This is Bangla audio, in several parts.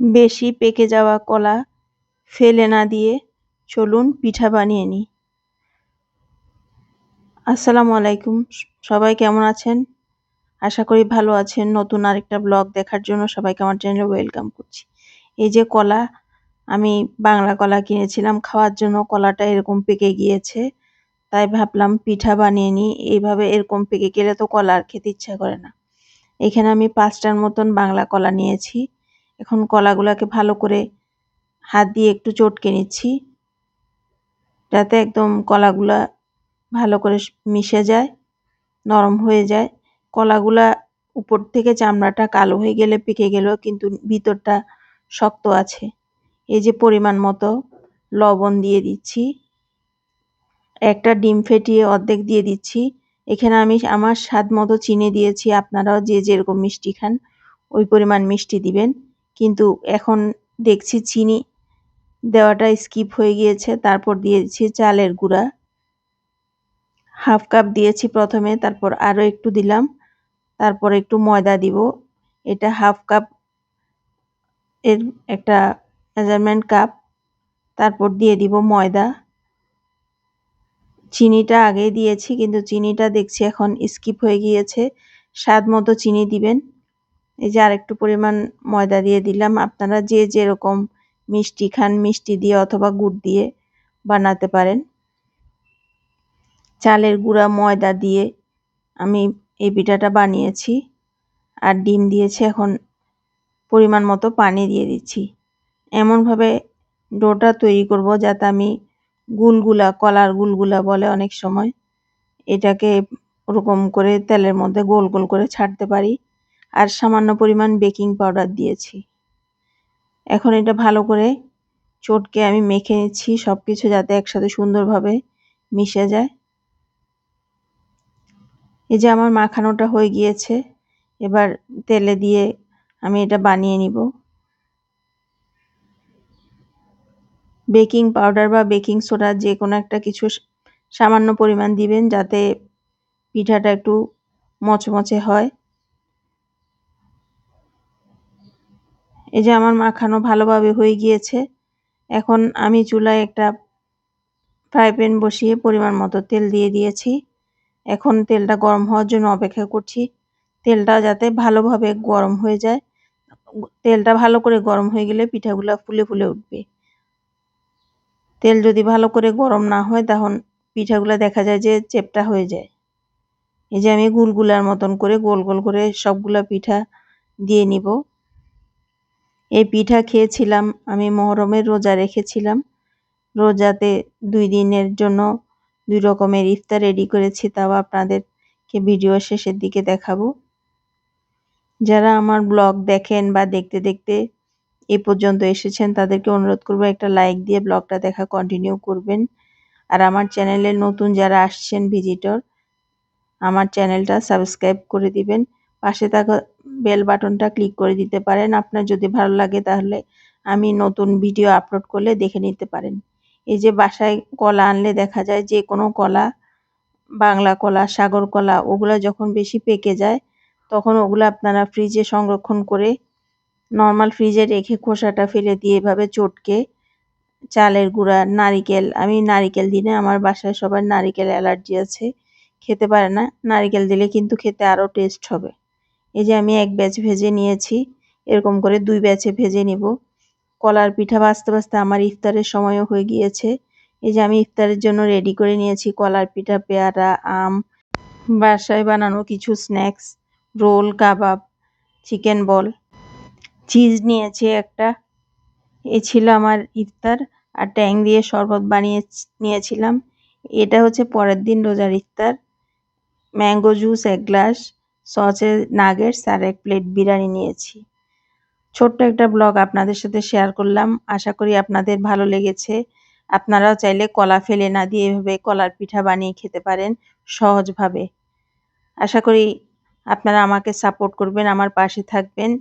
বেশি পেকে যাওয়া কলা ফেলে না দিয়ে চলুন পিঠা বানিয়ে নিই। আসসালামু আলাইকুম, সবাই কেমন আছেন? আশা করি ভালো আছেন। নতুন আরেকটা ব্লগ দেখার জন্য সবাইকে আমার চ্যানেলে ওয়েলকাম করছি। এই যে কলা, আমি বাংলা কলা কিনেছিলাম খাওয়ার জন্য। কলাটা এরকম পেকে গিয়েছে, তাই ভাবলাম পিঠা বানিয়ে নিই। এইভাবে এরকম পেকে গেলে তো কলা আর খেতে ইচ্ছা করে না। এখানে আমি 5টার মতন বাংলা কলা নিয়েছি। এখন কলাগুলোকে ভালো করে হাত দিয়ে একটু চটকে নিচ্ছি, যাতে একদম কলাগুলা ভালো করে মিশে যায়, নরম হয়ে যায়। কলাগুলা উপর থেকে চামড়াটা কালো হয়ে গেলে পেকে গেলেও কিন্তু ভিতরটা শক্ত আছে। এই যে পরিমাণ মতো লবণ দিয়ে দিচ্ছি, একটা ডিম ফেটিয়ে অর্ধেক দিয়ে দিচ্ছি। এখানে আমি আমার স্বাদ মতো চিনি দিয়েছি, আপনারাও যে যেরকম মিষ্টি খান ওই পরিমাণ মিষ্টি দিবেন। কিন্তু এখন দেখছি চিনি দেওয়াটা স্কিপ হয়ে গিয়েছে। তারপর দিয়েছি চালের গুঁড়া, হাফ কাপ দিয়েছি প্রথমে, তারপর আরও একটু দিলাম, তারপর একটু ময়দা দিব। এটা হাফ কাপ এর একটা মেজারমেন্ট কাপ। তারপর দিয়ে দিব ময়দা। চিনিটা আগেই দিয়েছি, কিন্তু চিনিটা দেখছি এখন স্কিপ হয়ে গিয়েছে। স্বাদ মতো চিনি দিবেন। এই যে আরেকটু পরিমাণ ময়দা দিয়ে দিলাম। আপনারা যে যেরকম মিষ্টি খান মিষ্টি দিয়ে অথবা গুড় দিয়ে বানাতে পারেন। চালের গুঁড়া ময়দা দিয়ে আমি এই পিঠাটা বানিয়েছি, আর ডিম দিয়েছি। এখন পরিমাণ মতো পানি দিয়ে দিচ্ছি। এমনভাবে ডোটা তৈরি করব যাতে আমি গুলগুলা, কলার গুলগুলা বলে অনেক সময়, এটাকে ওরকম করে তেলের মধ্যে গোল গোল করে ছাড়তে পারি। আর সামান্য পরিমাণ বেকিং পাউডার দিয়েছি। এখন এটা ভালো করে চটকে আমি মেখে নিচ্ছি, সব কিছু যাতে একসাথে সুন্দরভাবে মিশে যায়। এই যে আমার মাখানোটা হয়ে গিয়েছে, এবার তেলে দিয়ে আমি এটা বানিয়ে নিব। বেকিং পাউডার বা বেকিং সোডা যে কোনো একটা কিছু সামান্য পরিমাণ দিবেন, যাতে পিঠাটা একটু মচমচে হয়। এই যে আমার মাখানো ভালোভাবে হয়ে গিয়েছে। এখন আমি চুলায় একটা ফ্রাই প্যান বসিয়ে পরিমাণ মতো তেল দিয়ে দিয়েছি। এখন তেলটা গরম হওয়ার জন্য অপেক্ষা করছি। তেলটা যাতে ভালোভাবে গরম হয়ে যায়। তেলটা ভালো করে গরম হয়ে গেলে পিঠাগুলা ফুলে ফুলে উঠবে। তেল যদি ভালো করে গরম না হয়, তখন পিঠাগুলা দেখা যায় যে চেপটা হয়ে যায়। এই যে আমি গুলগুলার মতন করে গোল গোল করে সবগুলা পিঠা দিয়ে নিব। এই পিঠা খেয়েছিলাম আমি মহরমের রোজা রেখেছিলাম। রোজাতে 2 দিনের জন্য 2 রকমের ইফতার রেডি করেছি, তাও আপনাদেরকে ভিডিও শেষের দিকে দেখাবো। যারা আমার ব্লগ দেখেন বা দেখতে দেখতে এ পর্যন্ত এসেছেন, তাদেরকে অনুরোধ করব একটা লাইক দিয়ে ব্লগটা দেখা কন্টিনিউ করবেন। আর আমার চ্যানেলে নতুন যারা আসছেন ভিজিটর, আমার চ্যানেলটা সাবস্ক্রাইব করে দিবেন। পাশে থাকা বেল বাটনটা ক্লিক করে দিতে পারেন। আপনার যদি ভালো লাগে তাহলে আমি নতুন ভিডিও আপলোড করলে দেখে নিতে পারেন। এই যে বাসায় কলা আনলে দেখা যায় যে কোনো কলা, বাংলা কলা, সাগর কলা, ওগুলা যখন বেশি পেকে যায় তখন ওগুলো আপনারা ফ্রিজে সংরক্ষণ করে নর্মাল ফ্রিজে রেখে খোসাটা ফেলে দিয়ে এভাবে চটকে চালের গুঁড়া, নারিকেল, আমি নারিকেল দিই না, আমার বাসায় সবার নারিকেল অ্যালার্জি আছে, খেতে পারে না। নারিকেল দিলে কিন্তু খেতে আরও টেস্ট হবে। এই যে আমি এক ব্যাচ ভেজে নিয়েছি, এরকম করে 2 ব্যাচে ভেজে নিব। কলার পিঠা ভাজতে ভাজতে আমার ইফতারের সময়ও হয়ে গিয়েছে। এই যে আমি ইফতারের জন্য রেডি করে নিয়েছি কলার পিঠা, পেয়ারা, আম, বাসায় বানানো কিছু স্ন্যাক্স, রোল, কাবাব, চিকেন বল, চিজ নিয়েছি একটা। এ ছিল আমার ইফতার। আর ট্যাং দিয়ে শরবত বানিয়ে নিয়েছিলাম। এটা হচ্ছে পরের দিন রোজার ইফতার। ম্যাঙ্গো জুস 1 গ্লাস, সসের নাগেটস আর 1 প্লেট বিরিয়ানি নিয়েছি। ছোট্ট একটা ব্লগ আপনাদের সাথে শেয়ার করলাম, আশা করি আপনাদের ভালো লেগেছে। আপনারাও চাইলে কলা ফেলে না দিয়ে এভাবে কলার পিঠা বানিয়ে খেতে পারেন সহজভাবে। আশা করি আপনারা আমাকে সাপোর্ট করবেন, আমার পাশে থাকবেন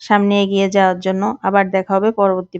সামনে এগিয়ে যাওয়ার জন্য। আবার দেখা হবে পরবর্তী